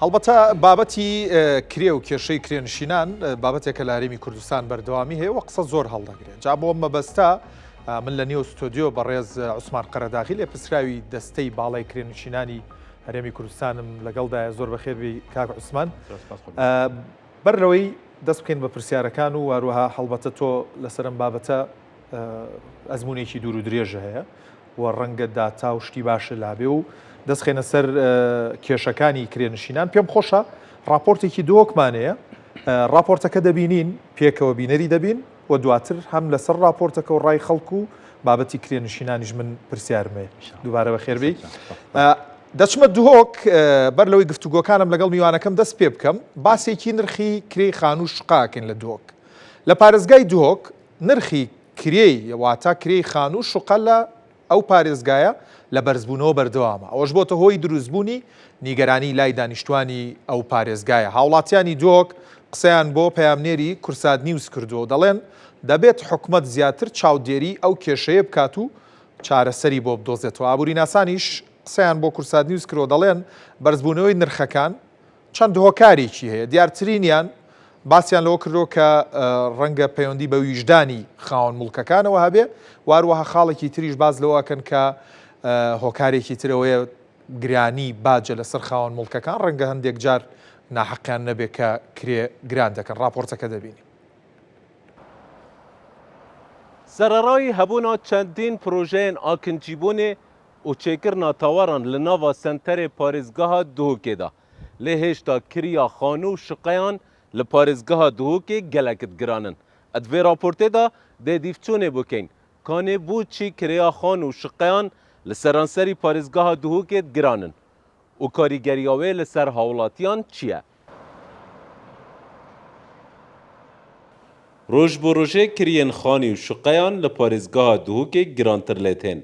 هەڵبەتە بابەتی کرێ و کێشەی کرێنشینان بابەتێکە لە هەرێمی کوردستان بەردەوامی هەیە و قسە زۆر هەڵدەگرێت. جا بۆ مەبەستا من لە نێو ستۆدیۆ بەڕێز عوسمان قەرەداغی لێ پرسراوی دەستەی باڵای کرێنشینانی هەرێمی کوردستانم لەگەڵدایە. زۆر بەخێربی کاک عوسمان. بەرەوەی دەست بکەین بە پرسیارەکان و واروها هەڵبەتە تۆ لەسەرم بابەتە ئەزمونێکی دوور و درێژە هەیە و ڕەنگە داتا و شتی باشە لابێ و دەستخێنە سەر کێشەکانی کرێنشینان. پێم خۆشە راپۆرتێکی دۆکمانەیە، راپۆرتەکە دەبینین پێکەوە بینەری دەبین و دواتر هەم لەسەر راپۆرتەکە و ڕای خەڵکو و بابەتی کرێنشینانیش من پرسیارمێ. دووبارە بەخێربی. دەچمە دوهۆک بەر لەوەی گفتوگۆکانم لەگەڵ میوانەکەم دەست پێ بکەم باسێکی نرخی کرێی خان و شقاکەن لە دوهۆک. لە پارێزگای دوهۆک نرخی کرێی واتە کرێی خان و شقە لە ئەو پارێزگایە لە بەرزبوونەوە بەردەوامە. ئەوەش بۆتە هۆی دروستبوونی نیگەرانی لای دانیشتوانی ئەو پارێزگایە. هاوڵاتیانی دوهۆک قسەیان بۆ پەیامنێری کورساد نیوز کردووە، دەڵێن دەبێت حکومەت زیاتر چاودێری ئەو کێشەیە بکات و چارەسەری بۆ بدۆزێتەوە. ئابووری ناسانیش قسەیان بۆ کورساد نیوز کردەوە، دەڵێن بەرزبوونەوەی نرخەکان چەند هۆکارێکی هەیە. دیارترینیان باسییان لەوە کردۆ کە ڕەنگە پەیوەندی بە ویژدانی خاوەن مڵکەکانەوە هەبێ، واروەها خاڵێکی تریش باز لەوەکەن کە هۆکارێکی ترەوەیە گرانی باجە لەسەر خاوەن مڵکەکان ڕەنگە هەندێک جار ناحەقیان نەبێ کە کرێ گران دەکەن. راپۆرتەکە دەبینی. سەرەڕای هەبوونا چەندین پرۆژەیەن ئاکنجیبوونێ و چێکردنا تاوەران لە ناوا سنتەرê پارێزگەها دوهۆکێدا. لێ هێشتا کریya خانû û şiqeyan li parêzgeha Duhokê gelekit giranin. Ev vê raportê da dê dîvçûnê bikein. Kanê bû çi kiriya xan û şiqeyan li seranserî parêzgeha Duhokê giranin û karîgeriya wê li ser hawlatiyan çi ye? Roj bi rojê kiriyên xanî û şiqeyan li parêzgeha Duhokê girantir lê tên.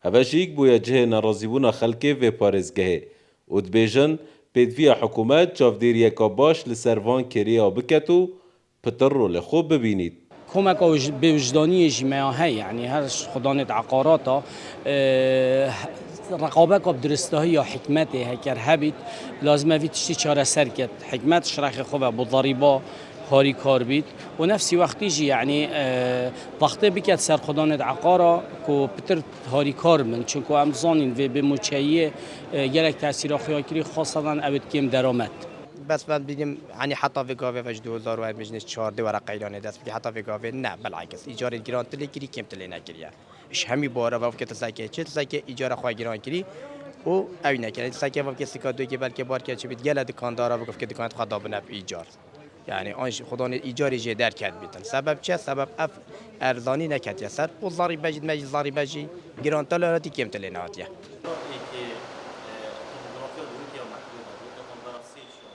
Ev jî bûye cihê nerazîbûna xelkê vê parêzgehê û dibêjin pêdiviya hikûmet çavdêriyeka baş li ser van kêriya biket û pitir û li xwe bibînît. کمک به وجدانی جمعه های یعنی هر خدانت عقارات رقابت کب درسته یا حکمت هکر هبید لازمه وی تشتی چاره سر کرد حکمت شرح خوبه با ضریبا هاری کار بید و نفسی وقتی جی یعنی وقتی بکت سر خدانت عقارا کو پتر هاری کار من چون کو امزانین و به مچایه گرک تاثیر خیاکری خاصا اوید کم درآمد. بس من بگم یعنی حتی في قافه فش 2000 مجنس 14 ورقه ایرانی دست بگی حتی في قافه نه بالعکس ایجار گران تلی کری کم تلی نکریه اش همی باره و که تسکه چه تسکه ایجار خواه گران کری او اوی نکرد تسکه و که سکادوی که بلکه بار که چه بید گله دکاندارا بگفت که دکانت خدا بنف ایجار یعنی آنش خدا ایجاری جه در کرد بیتن سبب چه سبب اف ارزانی نکرد یا سر و زاری بجید مجید زاری بجی گران تلی راتی کم تلی ناتیه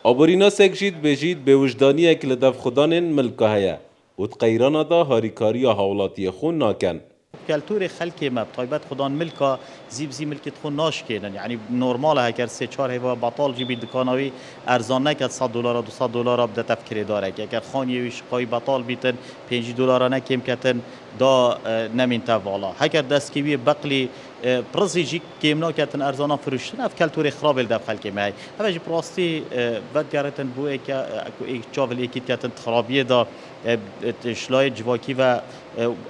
آبورینا سکجید بجید به وجدانیه که لدف خدانین ملکه هیا و تقیرانا دا هاریکاریا حولاتی خون ناکن. کلتور خلکی ما طایبت خدان ملکا زی ملکت خون ناش کردن یعنی نرماله اگر 3-4 هوا بطال جیبی دکاناوی ارزان نکد $100 $200 بده تفکر داره که اگر خانیویش قای بطال بیتن $5 نکیم کتن دا نمین توالا اگر دست کیوی بقلی پرزیجی کیمنا کتن ارزانا فروشتن اف کلتور خراب الدف خلکی ما هواج پراستی بد گرتن بو که چاول یکیت کتن خرابیه دا اشلای جواکی و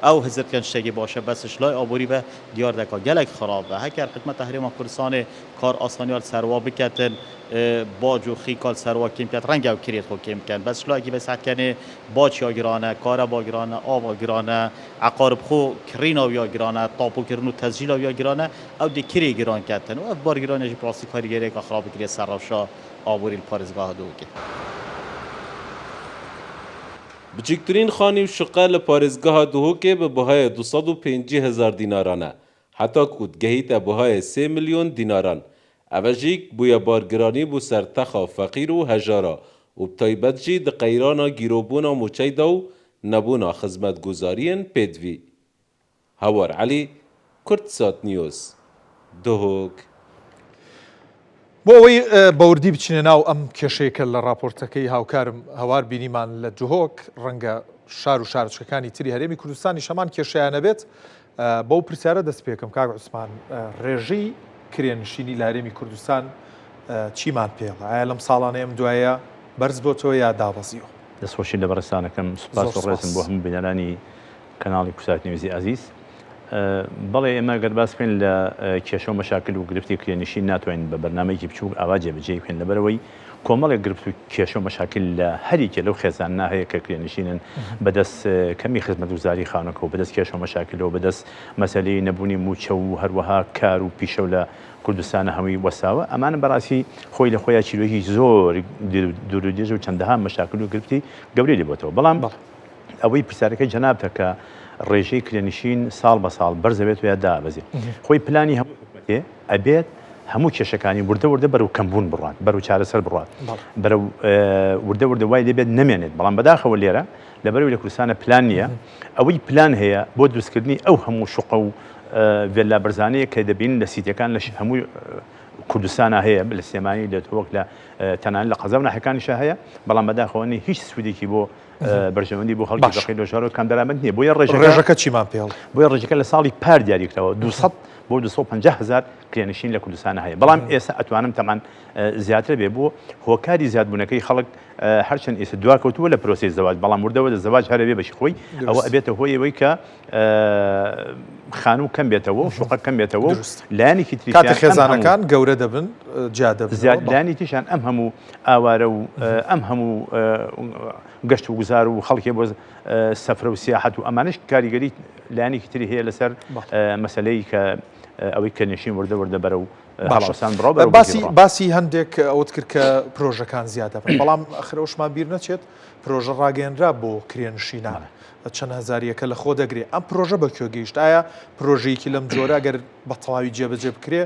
او حضرت کنشتگی باشه بس اشلای آبوری و دیار دکا گلک خرابه هکر خدمت تحریم کردستان کار آسانیال سروا بکتن باج و خیکال سروا کم کت رنگ او کریت خو کم کن بس اشلای کی بسات کنه باج یا گرانه کار با گرانه آب گرانه عقارب خو کرینا یا گرانه تاپو کرنو تسجیل یا گرانه او دی کری گران کتن و بار گرانه جی پلاستیک کاریگری که خراب کری سرافشا آبوری پارزگاه دوکه بچکترین خانی و شقه لپارزگاه دوهوکه به بهای 250,000 دینارانه حتی کود گهیت بهای 3 میلیون دیناران اوجیک بویا بارگرانی بو سرتخا فقیر و هجارا و بتایبت جی ده قیرانا گیروبونا موچیدا و نبونا خدمت گزارین پیدوی هوار علی کردسات نیوز دوهوک. بۆ ئەوەی بەوردی بچینە ناو ئەم کێشەیەکە لە راپۆرتەکەی هاوکارم هەوار بینیمان لە دوهۆک ڕەنگە شار و شارچەکانی تری هەرێمی کوردستانی شەمان کێشەیانە بێت بەو پرسیارە دەست پێکەم کاک عوسمان ڕێژەی کرێنشینی لە هەرێمی کوردستان چیمان پێڵە ئایا لەم ساڵانە ئەم دوایە بەرز بۆ تۆ یا دابەزیەوە دەستخۆشی لە بەڕستانەکەم سوپاس و ڕێزم بۆ هەموو بینەرانی کەناڵی کوسات نوێزی عزیز بەڵێ ئێمە گەر باس بکەین لە کێشە و مەشاکل و گرفتی کرێنشین ناتوانین بە بەرنامەیەکی بچووک ئاوا جێبەجێ بکەین لەبەرەوەی کۆمەڵێک گرفت و کێشە و مەشاکل لە هەریکە لەو خێزاننا هەیە کە کرێنشینن بەدەست کەمی خزمەتگوزاری خانەکە و بەدەست کێشە و مەشاکلەوە بەدەست مەسەلەی نەبوونی موچە و هەروەها کار و پیشە و لە کوردستانە هەمووی وەساوە ئەمانە بەڕاستی خۆی لە خۆیان چیرۆکی زۆر دوورودێژ و چەندەها مەشاکل و گرفتی گەورەی لێبێتەوە بەڵام ئەوەی پرسیارەکەی جەنابتە کە ڕێژەی کرێنشین ساڵ بە ساڵ بەرزەبێت و یا دابەزێ خۆی پلانی هەموو ئەبێت هەموو کێشەکانی وردە بەرەو کەمبوون بڕات بەرەو چارەسەر بڕات بەرەو وردە وای لێبێت نەمێنێت بەڵام بەداخەوە لێرە لەبەرەوەی لە کوردستانە پلان نییە ئەوەی پلان هەیە بۆ دروستکردنی ئەو هەموو شوقە و ڤێلا بەرزانەیە کە دەبین لە سیتەکان لە هەموو کوردستانە هەیە لە سلێمانی لە تۆک لە تەنان لە قەزە و ناحەکانیشە هەیە بەڵام بەداخەوەنی هیچ سوودێکی بۆ بەرژەوەندی بۆ خەڵکی بەخی لۆژارۆ کام دەرامەت نییە بۆیە ڕێژەکە چیمان پێڵ بۆیە ڕێژەکە لە ساڵی پار دیاریکراوە 200 بۆ 250,000 کرێنشین لە کوردستانە هەیە بەڵام ئێستا ئەتوانم تەمان زیاتر بێ بۆ هۆکاری زیادبوونەکەی خەڵک هەرچەند ئێستا دواکەوتووە لە پرۆسی زەواج بەڵام وردەوە لە زەواج هەرە بێ بەشی خۆی ئەوە ئەبێتە هۆی ئەوەی کە خانوو کەم بێتەوە و شوقە کەم بێتەوە لایەنێکی تری کاتە خێزانەکان گەورە دەبن جادە لایەنی تریشان ئەم هەموو ئاوارە و ئەم هەموو گەشت و گوزار و خەڵکی بۆ سەفرە و سیاحەت و ئەمانش کاریگەری لایەنێکی تری هەیە لەسەر مەسەلەی کە ئەوەی کێنشین وردە بەرە و هەڵاوسان بڕاو باسی هەندێک ئەوت کرد کە پرۆژەکان زیادە بەڵام ئەخرەوەشمان بیر نەچێت پرۆژە ڕاگەیەنرا بۆ کرێنشینان چەند هەزاریەکە لە خۆ دەگرێت ئەم پرۆژە بە کوێ گەیشت ئایا پرۆژەیەکی لەم جۆرە گەر بە تەواوی جێبەجێ بکرێ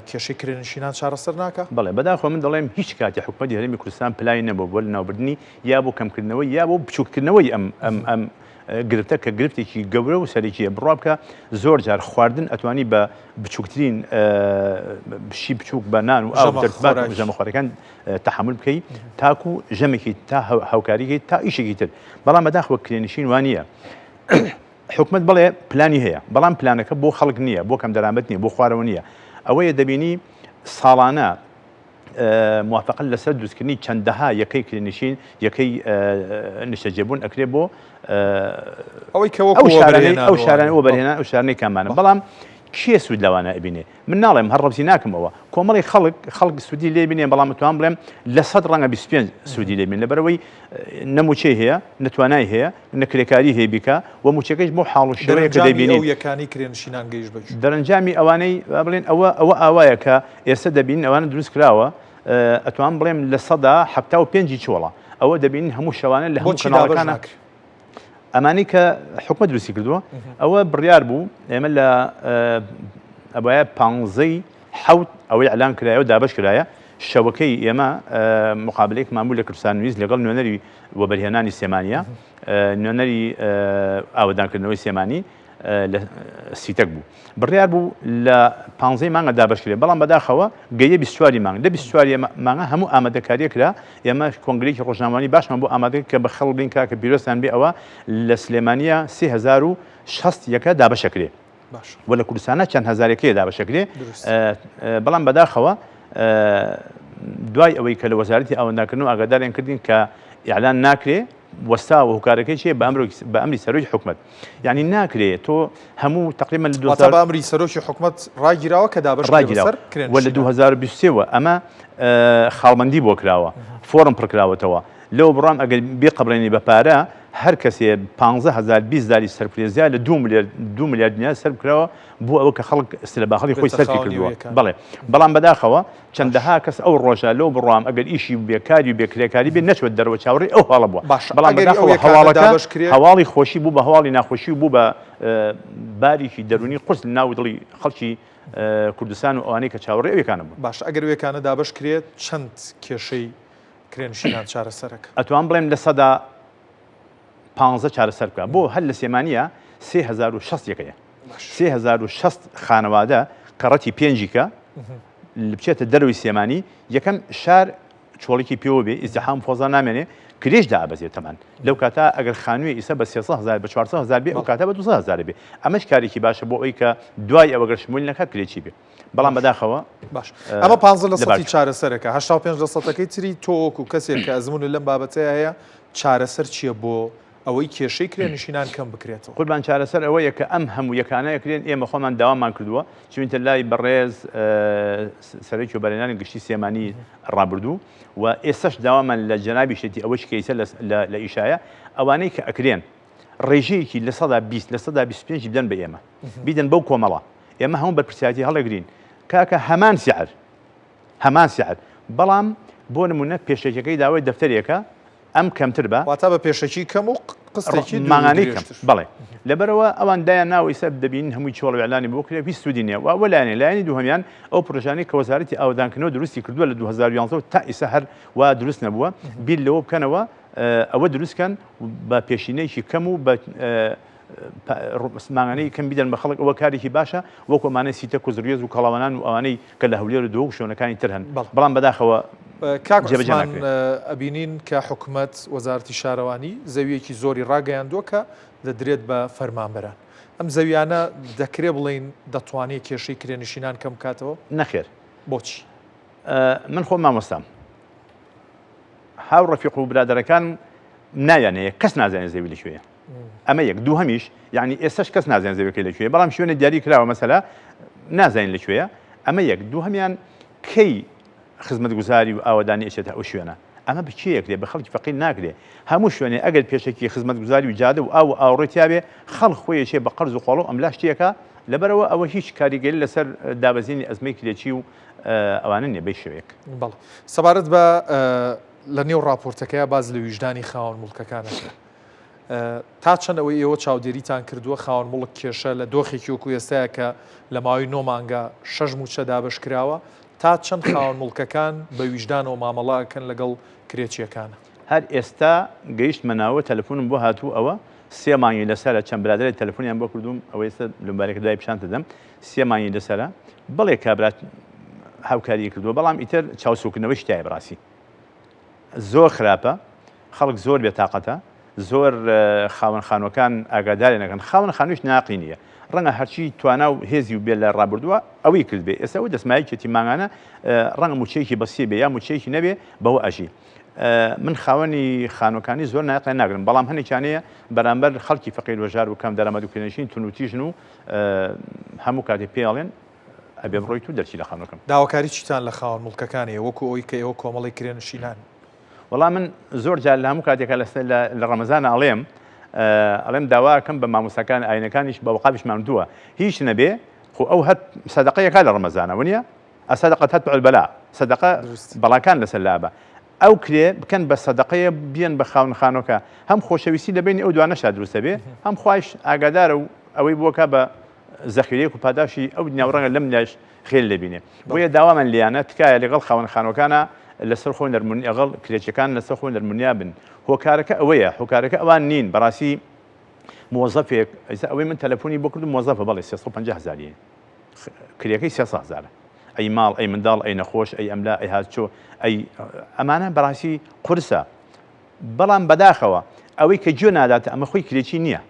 کێشەی کرێنشینان چارەسەر ناکە بەڵێ بەداخۆ من دەڵێم هیچ کاتی حکومەتی هەرێمی کوردستان پلای نەبوو بۆ ناوبردنی یا بۆ کەمکردنەوەی یا بۆ بچووکردنەوەی ئەم گرفتە کە گرفتێکی گەورە و سەرێکیە بڕوا بکە زۆر جار خواردن ئەتوانی بە بچووکترین بشی بچووک بە نان و ئاو دەربات و ژەمەخوارەکان تەحمل بکەیت تاکو ژەمێکی تا هاوکاریگەیت تا ئیشێکی تر بەڵام بەداخەوە کرێنشین وانە حکومت بڵێ پلانی هەیە بەڵام پلانەکە بۆ خەڵک نییە بۆ کەم دەرامەت نییە بۆ خوارەوە نییە ئەوەیە دەبینی ساڵانە موافقە لەسەر دروستکردنی چەندەها یەکەی کرێنشین یەکەی نیشتەجێبوون ئەکرێ بۆ ئەو شارانەوە بەرهێنا ئەو شارانەی کامانە بەڵام کێ سوود لەوانە ئەبینێ من ناڵێم هەر ڕەبزی ناکەمەوە کۆمەڵی خەڵک سوودی لێ بینێ بەڵام توان بڵێم لە 100 ڕەنگە 25 سوودی لێ بین لەبەرەوەی نەموچەی هەیە نەتوانای هەیە نەکرێکاری هەیە بیکە و موچەکەش بۆ حاڵ و شێوەیە کە دەبینێت یەکانی کرێنشینان گەیشت بە دەرەنجامی ئەوانەی بڵێن ئەوە ئاوایە کە ئێستا دەبین ئەوانە دروست کراوە ئەتوان بڵێم لە 175 چۆڵە ئەوە دەبین هەموو شەوانە لە هەموو کەناڵەکانە ئەمانی کە حکومەت دروستی کردووە ئەوە بڕیار بوو ئێمە لە ئەبایە 15 ئەوەی ئەلان کرایە و دابش کرایە شەوەکەی ئێمە مقابلەیەک ماموو لە کوردستان نوویست لەگەڵ نوێنەری وەبەرهێنانی سێمانیە نوێنەری ئاوەدانکردنەوەی سێمانی لە سیتەک بوو بڕیار بوو لە 15 مانگە دابشکرێت بەڵام بەداخەوە گەیە 24 مانگ لە 24 مانگە هەموو ئامادەکاریە کرا ئێمە کۆنگرێکی ڕۆژنامەوانی باشمان بۆ ئامادە کە بە خەڵک بین کاکە پیرۆستان بێ ئەوە لە سلێمانیە 3060 دابشەکرێ و لە کوردستانە چەند هەزارێکەیە دابشەکرێ بەڵام بەداخەوە دوای ئەوەی کە لە وەزارەتی ئاوەندانکردن و ئاگاداریان کردین کە ئیعلان ناکرێ وەستا و هۆکارەکەی چیە بە ئەمری سەرۆکی حکومەت یعنی ناکرێت تۆ هەموو تقریبا لە 2000 بە ئەمری سەرۆکی حکومەت ڕاگیراوە کە دابشکراوە و لە 2023 ئەمە خاڵمەندی بۆ کراوە فۆرم پڕکراوەتەوە لەو بڕام ئەگەر بێقەبڕێنی بە پارە هەر کەسێ 15,000 20 سەرپرێزیان لە 2 میلیارد دینار سەر بکراوە بۆ ئەوە کە خەڵک سلە باخەڵی خۆی سەرفی کردووە بەڵێ بەڵام بەداخەوە چەندەها کەس ئەو ڕۆژە لەو بڕام ئەگەر ئیشی بێکاری و بێکرێکاری بێ نەچوێت دەرەوە چاوەڕێی ئەو هەڵە بووە بەڵام بەداخەوە هەواڵەکە هەواڵی خۆشی بوو بە هەواڵی ناخۆشی بوو بە باریکی دەرونی قورس لە ناو دڵی خەڵکی کوردستان و ئەوانەی کە چاوەڕێ ئەوەکانە بوو باش ئەگەر وێکانە دابش کرێت چەند کێشەی کرێنشینان چارەسەرەکە ئەتوان بڵێم لە سەدا 15 چارەسەر بکە بۆ هەر لە سێمانیە 3060 یەکەیە 3060 خانەوادە کەڕەتی پێنجیکە بچێتە دەروی سێمانی یەکەم شار چۆڵێکی پێوە بێ ئیزدیحام فۆزا نامێنێ کرێش دابەزێت تەمان لەو کاتا ئەگەر خانووی ئیسە بە 300,000 بە 400,000 بێ ئەو کاتە بە 200,000 بێ ئەمەش کارێکی باشە بۆ ئەوی کە دوای ئەوەگەر شمولی نەکات کرێکی بێ بەڵام بەداخەوە باش ئەمە 15% چارەسەرەکە 85%ەکەی تری تۆک و کەسێک کە ئەزمون لەم بابەتەیە هەیە چارەسەر چییە بۆ ئەوەی کێشەی کرێنشینان کەم بکرێتەوە قوربان چارەسەر ئەوەیە کە ئەم هەموو یەکانەیەکرێن ئێمە خۆمان داوامان کردووە چونتە لای بەڕێز سەرۆکی و بەرهێنانی گشتی سێمانی ڕابردوو و ئێستش داوامان لە جەنابی شێتی ئەوەش کەیسە لە ئیشایە ئەوانەی کە ئەکرێن ڕێژەیەکی لە 120 لە 125 بدەن بە ئێمە بیدەن بەو کۆمەڵە ئێمە هەموو بەرپرسیاتی هەڵەگرین کاکە هەمان سیعر بەڵام بۆ نمونە پێشێکەکەی داوای دەفتەرێکە ئەم کەمتر بە واتە بە پێشەکی کەم و قستێکی ماغانەی کەم بەڵێ لەبەرەوە ئەوان دایان ناوی سەر دەبین هەمووی چۆڵ ئەعلانی بۆ کرێ هیچ سوودی نییە و لایەنێ لایەنی دووهەمیان ئەو پرۆژانەی کە وەزارەتی ئاودانکردنەوە دروستی کردووە لە 2011 تا ئیسە هەر وا دروست نەبووە بیر لەوە بکەنەوە ئەوە دروستکەن بە پێشینەیەکی کەم و بە ماغانەی کەم بیدەن بە خەڵک ئەوە کارێکی باشە وەکۆمانە سیتە کوزریێز و کەڵاوانان و ئەوانەی کە لە هەولێر و دۆ و شوێنەکانی تر هەن بەڵام بەداخەوە کاکمان ئەبینین کە حکوومەت وەزارەتی شارەوانی زەویەکی زۆری ڕاگەیاندووە کە دەدرێت بە فەرمانبەران ئەم زەویانە دەکرێ بڵین دەتوانێت کێشەی کرێنشینان کەم کاتەوە نەخێر بۆچی من خۆم مامۆستام هاو ڕەفیق و برادەرەکان نایانەیە کەس نازانێت زەوی لەکوێیە ئەمە یەک دووهەمیش یعنی ئێستش کەس نازانێت زەویەکەی لەکوێیە بەڵام شوێنە دیاری کراوە مەسەلا نازانین لەکوێیە ئەمە یەک دووهەمیان کەی خزمەتگوزاری و ئاوادانی ئەچێتە ئەو شوێنە ئەمە بچیەک لێ بە خەڵکی فەقیر ناکرێ هەموو شوێنێ ئەگەر پێشێکی خزمەتگوزاری و جادە و ئاو ئاوڕێتیا بێ خەڵک خۆی چێ بە قەرز و خۆڵ و ئەملا شتێکە لەبەرەوە ئەوە هیچ کاریگەری لەسەر دابەزینی ئەزمەی کرێکی و ئەوانە نیە بەی شوێک بەڵ سەبارەت بە لە نێو ڕاپۆرتەکەیە باز لە ویژدانی خاوەن مڵکەکانەکە تا چەند ئەوەی ئێوە چاودێریتان کردووە خاوەن مڵک کێشە لە دۆخێکی وەکو ئێستاە کە لە ماوەی 9 مانگە 6 موچە دابش کراوە تا چەند خاوەن مڵکەکان بە ویژدانەوە مامەڵاکەن لەگەڵ کرێچیەکانە هەر ئێستا گەیشتمە ناوە تەلەفۆنم بۆ هاتوو ئەوە 3 مانگی لەسەرە چەند برادەری تەلەفۆنیان بۆ کردوم ئەوە ئێستا لەمبارێکە دوای پیشان دەدەم 3 مانگی لەسەرە بەڵێ کابرات هاوکاری کردووە بەڵام ئیتر چاوسوکردنەوەی شتای بڕاستی زۆر خراپە خەڵک زۆر بێتاقەتە زۆر خاوەن خانوەکان ئاگاداری نەکەن خاوەن خانوویش ناقی نییە ڕەنگە هەرچی توانا و هێزی و بێ لە ڕابردووە ئەوەی کرد بێ ئێستا و دەسمایەکێتی ماگانە ڕەنگە موچەیەکی بەسیێ بێ یا موچەیەکی نەبێ بەوە ئەژی من خاوەنی خانوەکانی زۆر ناقیان ناگرم بەڵام هەنێکیانەیە بەرامبەر خەڵکی فەقیر وەژار و کەم دەرەمەد و کرێنشین تونوتیژن و هەموو کاتێ پێڵێن ئەبێ بڕۆی تو دەرچی لە خانوەکەم داواکاری چیتان لە خاوەن مڵکەکانی وەکو ئەوی کە ئێوە کۆمەڵی کرێنشینان وەڵام من زۆر جار لە هەموو کاتێکە لە ڕەمەزانە ئەڵێم داواکەم بە مامۆستاکان ئاینەکانیش بە وەقابیشمان دووە هیچ نەبێ خۆ ئەو هەت سەدەقەیەکە لە ڕەمەزانە ونیە ئەسەدەقە تەتبع البەلا سەدەقە بەڵاکان لەسەر لابە ئەو کرێ بکەن بە سەدەقەیە بیان بە خاوەن خانۆکە هەم خۆشەویستی لەبینی ئەو دوانەشا دروستە بێ هەم خوایش ئاگادارە و ئەوەی بووەکە بە زەخیرەیەک و پاداشی ئەو ناوڕەنگە لەم لاش خێل لەبینێ بۆیە داوامان لیانە تکایە لەگەڵ خاوەن خانۆکانە لەسەر خۆی نەرمونی ئەغڵ کرێچەکان لەسەر خۆی نەرمونیا بن هۆکارەکە ئەوەیە هۆکارەکە ئەوان نین بەڕاستی موظفێک ئەوەی من تەلەفۆنی بۆ کردم موظفە بەڵێ 350,000 کرێکەی 300,000 ئەی ماڵ ئەی منداڵ ئەی نەخۆش ئەی ئەملا ئەی هاتچۆ ئەی ئەمانە بەڕاستی قورسە بەڵام بەداخەوە ئەوەی کە گوێ ناداتە ئەمە خۆی کرێکی نییە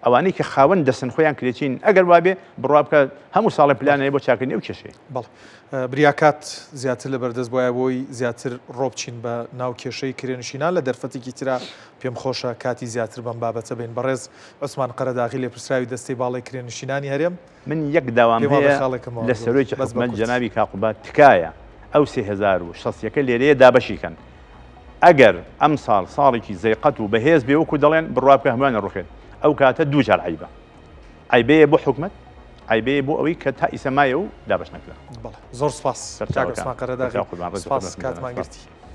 ئەوانەی کە خاوەن دەسن خۆیان کرێچین ئەگەر وابێ بڕوا بکە هەموو ساڵی پلانەیە بۆ چاکردنی ئەو کێشەیە بەڵ بریاکات زیاتر لە بەردەست بۆیە بۆی زیاتر ڕۆبچین بە ناو کێشەی کرێنشینان لە دەرفەتێکی ترا پێم خۆشە کاتی زیاتر بەم بابەتە بین بەڕێز عوسمان قەرەداغی لێ پرسراوی دەستەی باڵی کرێنشینانی هەرێم من یەک داوام هەیە لە سەرۆی حکومەت جەنابی کاقوبات تکایە ئەو 3600 لێرەیە دابەشیکەن ئەگەر ئەم ساڵێکی زەیقەت و بەهێز بێ وەکو دەڵێن بڕوا بکە هەمووانە ڕوخێن ئەو کاتە دوو جار عیبە عیبەیە بۆ حکومەت عیبەیە بۆ ئەوەی کە تا ئیسەمایە و دابش نەکرا زۆر سپاس کاتمان گرتی